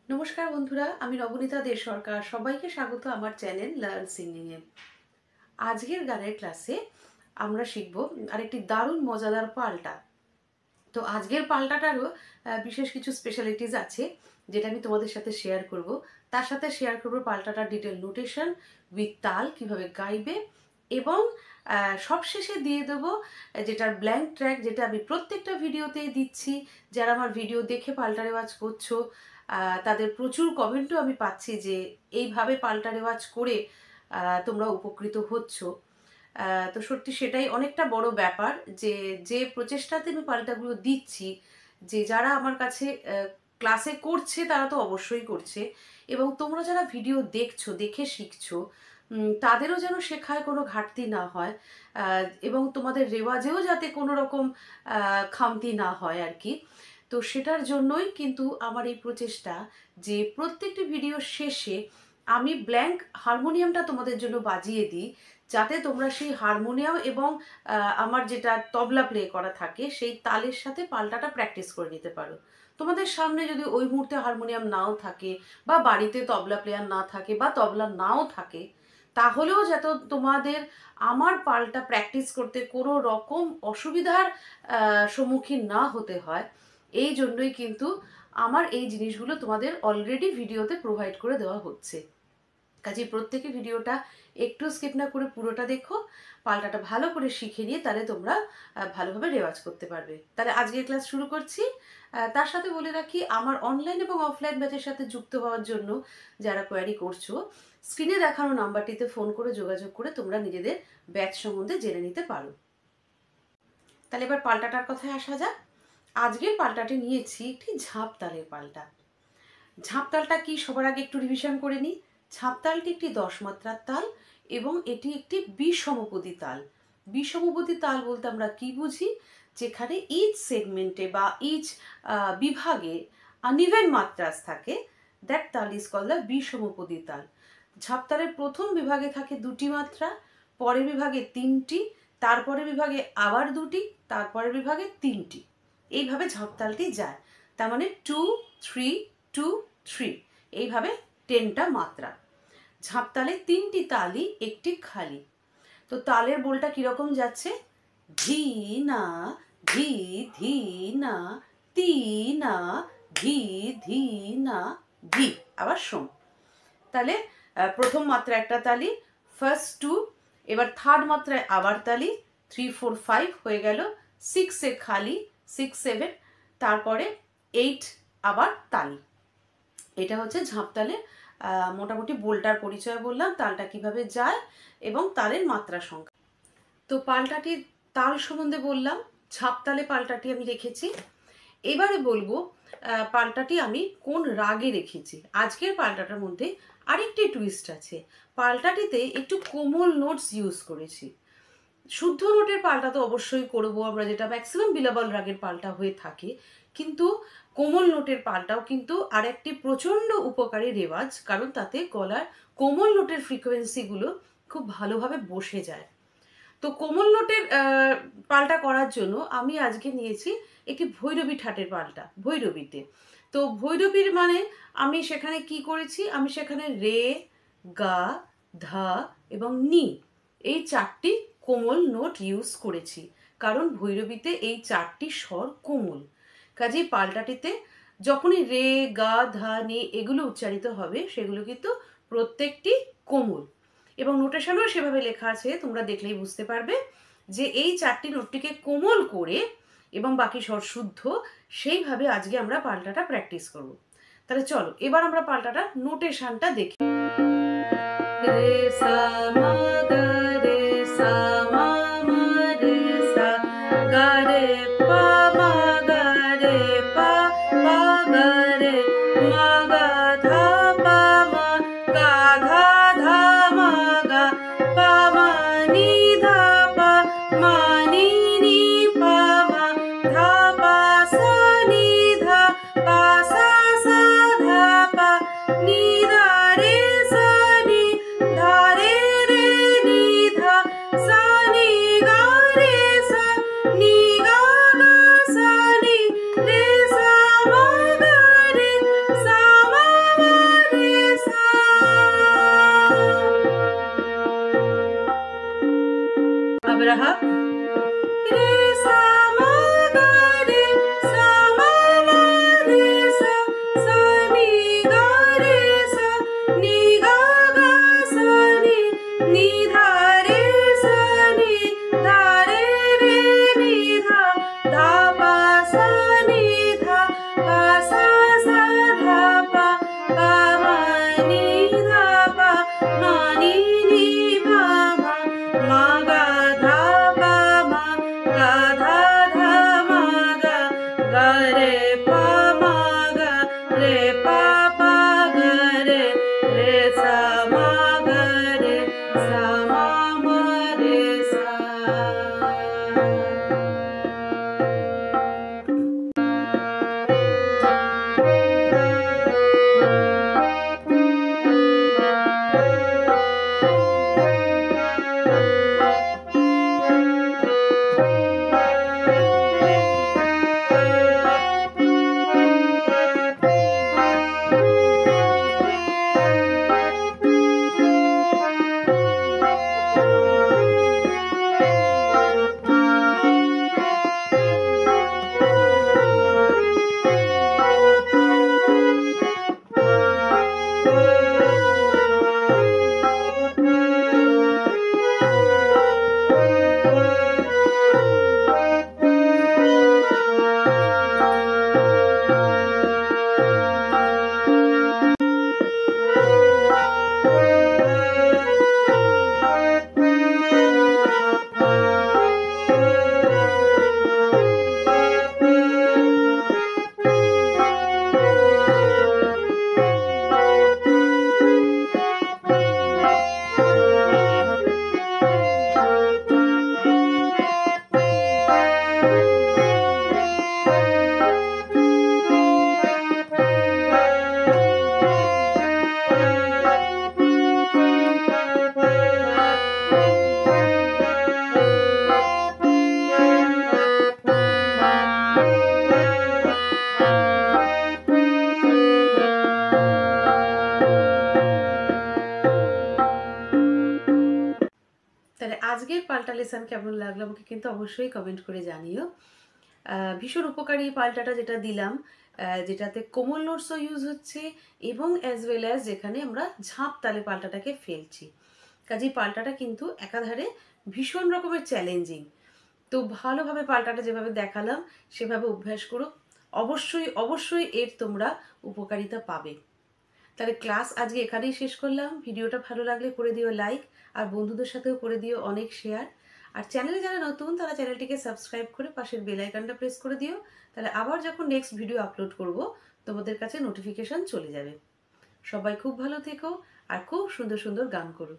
নমস্কার বন্ধুরা, আমি নবনীতা দে সরকার। সবাইকে স্বাগত আমার চ্যানেল লার্ন সিঙ্গিং এ। আজকের গানের ক্লাসে আমরা শিখব আরেকটি দারুণ মজাদার পাল্টা। তো আজকের পাল্টাটারও বিশেষ কিছু স্পেশালিটিস আছে, যেটা আমি তোমাদের সাথে শেয়ার করব। তার সাথে শেয়ার করব পাল্টাটার ডিটেল নোটেশন উইথ তাল, কিভাবে গাইবে, এবং সবশেষে দিয়ে দেবো যেটার ব্ল্যাঙ্ক ট্র্যাক, যেটা আমি প্রত্যেকটা ভিডিওতেই দিচ্ছি। যারা আমার ভিডিও দেখে পাল্টা রেওয়াজ করছো তাদের প্রচুর কমেন্টও আমি পাচ্ছি যে এইভাবে পাল্টা রেওয়াজ করে তোমরা উপকৃত হচ্ছ। তো সত্যি সেটাই অনেকটা বড় ব্যাপার, যে যে প্রচেষ্টাতে আমি পাল্টাগুলো দিচ্ছি, যে যারা আমার কাছে ক্লাসে করছে তারা তো অবশ্যই করছে, এবং তোমরা যারা ভিডিও দেখছো, দেখে শিখছো, তাদেরও যেন শেখায় কোনো ঘাটতি না হয়, এবং তোমাদের রেওয়াজেও যাতে কোনো রকম খামতি না হয় আর কি। তো সেটার জন্যই কিন্তু আমার এই প্রচেষ্টা, যে প্রত্যেকটি ভিডিও শেষে আমি ব্ল্যাঙ্ক হারমোনিয়ামটা তোমাদের জন্য বাজিয়ে দিই, যাতে তোমরা সেই হারমোনিয়াম এবং আমার যেটা তবলা প্লে করা থাকে সেই তালের সাথে পাল্টাটা প্র্যাকটিস করে নিতে পারো। তোমাদের সামনে যদি ওই মুহূর্তে হারমোনিয়াম নাও থাকে, বা বাড়িতে তবলা প্লেয়ার না থাকে, বা তবলা নাও থাকে, তাহলেও যাতে তোমাদের আমার পাল্টা প্র্যাকটিস করতে কোনো রকম অসুবিধার সম্মুখীন না হতে হয়, এই জন্যই কিন্তু আমার এই জিনিসগুলো তোমাদের অলরেডি ভিডিওতে প্রোভাইড করে দেওয়া হচ্ছে। কাজেই প্রত্যেকে ভিডিওটা একটু স্কিপ না করে পুরোটা দেখো, পাল্টাটা ভালো করে শিখে নিয়ে তাহলে তোমরা ভালোভাবে রেওয়াজ করতে পারবে। তাহলে আজকের ক্লাস শুরু করছি। তার সাথে বলে রাখি, আমার অনলাইন এবং অফলাইন ব্যাচের সাথে যুক্ত হওয়ার জন্য যারা কোয়ারি করছো, স্ক্রিনে দেখানো নাম্বারটিতে ফোন করে যোগাযোগ করে তোমরা নিজেদের ব্যাচ সম্বন্ধে জেনে নিতে পারো। তাহলে এবার পাল্টাটার কথায় আসা যাক। আজকের পাল্টাটি নিয়েছি একটি ঝাঁপ তালের পাল্টা। ঝাঁপতালটা কি সবার আগে একটু রিভিশন করে নিই। ঝাঁপতালটি একটি 10 মাত্রার তাল, এবং এটি একটি বিষমপদী তাল। বিষমপদী তাল বলতে আমরা কি বুঝি? যেখানে ইচ সেগমেন্টে বা ইচ বিভাগে আনইভেন মাত্রাস থাকে, দ্যাট তাল ইজ কল্ড দ্য বিষমপদী তাল। ঝাঁপতালের প্রথম বিভাগে থাকে 2টি মাত্রা, পরের বিভাগে 3টি, তারপরের বিভাগে আবার 2টি, তারপরের বিভাগে 3টি। এইভাবে ঝাঁপতালটি যায়। তার মানে 2 3 2 3, এইভাবে 10টা মাত্রা। ঝাঁপতালে 3টি তালি, একটি খালি। তো তালের বোলটা কিরকম যাচ্ছে? ধি না, ধি ধি না, তি না, ধি ধি না, ধি। আবার শোন। তাহলে প্রথম মাত্রা একটা তালি, ফার্স্ট 2, এবার থার্ড মাত্রায় আবার তালি, 3 4 5 হয়ে গেল, 6 এ খালি, 6 7, তারপরে 8 আবার তালি। এটা হচ্ছে ঝাঁপতালে মোটামুটি বোলটার পরিচয় বললাম, তালটা কিভাবে যায় এবং তালের মাত্রা সংখ্যা। তো পাল্টাটির তাল সম্বন্ধে বললাম, ঝাঁপতালে পাল্টাটি আমি রেখেছি। এবারে বলবো পাল্টাটি আমি কোন রাগে রেখেছি। আজকের পাল্টাটার মধ্যে আরেকটি টুইস্ট আছে। পাল্টাটিতে একটু কোমল নোটস ইউজ করেছি। শুদ্ধ নোটের পাল্টা তো অবশ্যই করবো আমরা, যেটা ম্যাক্সিমাম বিলাবল রাগের পাল্টা হয়ে থাকে, কিন্তু কোমল নোটের পাল্টাও কিন্তু আরেকটি প্রচণ্ড উপকারী রেওয়াজ, কারণ তাতে গলার কোমল নোটের ফ্রিকোয়েন্সিগুলো খুব ভালোভাবে বসে যায়। তো কোমল নোটের পাল্টা করার জন্য আমি আজকে নিয়েছি একটি ভৈরবী ঠাটের পাল্টা, ভৈরবীতে। তো ভৈরবীর মানে আমি সেখানে কি করেছি, আমি সেখানে রে, গা, ধা এবং নি, এই 4টি কোমল নোট ইউজ করেছি, কারণ ভৈরবীতে এই 4টি স্বর কোমল। কাজেই পাল্টাটিতে যখনই রে, গা, ধা, নি এগুলো উচ্চারিত হবে, সেগুলো কিন্তু প্রত্যেকটি কোমল, এবং নোটেশনও সেভাবে লেখা আছে, তোমরা দেখলেই বুঝতে পারবে যে এই 4টি নোটটিকে কোমল করে এবং বাকি স্বর শুদ্ধ, সেইভাবে আজকে আমরা পাল্টাটা প্র্যাকটিস করব। তাহলে চলো এবার আমরা পাল্টাটা নোটেশনটা দেখি। রে সা মা গা রে সা মা মা রে সা গা রে পা মা গা রে পা পা গা রে মা গা ধা পা মা গা ধা ধা মা গা পা মা নি ধা পা মা নি নি পা মা ধা পা সা নি ধা পা সা সা ধা পা নি ধা রে সা নি ধা রে রে নি ধা সা নি গা রে সা নি গা গা সা নি রে সা মা গা রে সা আজকের পাল্টা লেসন কেমন লাগলো আমাকে কিন্তু অবশ্যই কমেন্ট করে জানিও। ভীষণ উপকারী এই পাল্টাটা যেটা দিলাম, যেটাতে কোমল নোটসও ইউজ হচ্ছে এবং অ্যাজ ওয়েল অ্যাজ যেখানে আমরা ঝাঁপ তালে পাল্টাটাকে ফেলছি। কাজেই পাল্টাটা কিন্তু একাধারে ভীষণ রকমের চ্যালেঞ্জিং। তো ভালোভাবে পাল্টাটা যেভাবে দেখালাম সেভাবে অভ্যাস করো। অবশ্যই অবশ্যই এর তোমরা উপকারিতা পাবে। তাহলে ক্লাস আজকে এখানেই শেষ করলাম। ভিডিওটা ভালো লাগলে করে দিও লাইক, আর বন্ধুদের সাথেও করে দিও অনেক শেয়ার। আর চ্যানেলে যারা নতুন তারা চ্যানেলটিকে সাবস্ক্রাইব করে পাশের বেল আইকনটা প্রেস করে দিও। তাহলে আবার যখন নেক্সট ভিডিও আপলোড করব তোমাদের কাছে নোটিফিকেশন চলে যাবে। সবাই খুব ভালো থেকো আর খুব সুন্দর সুন্দর গান করো।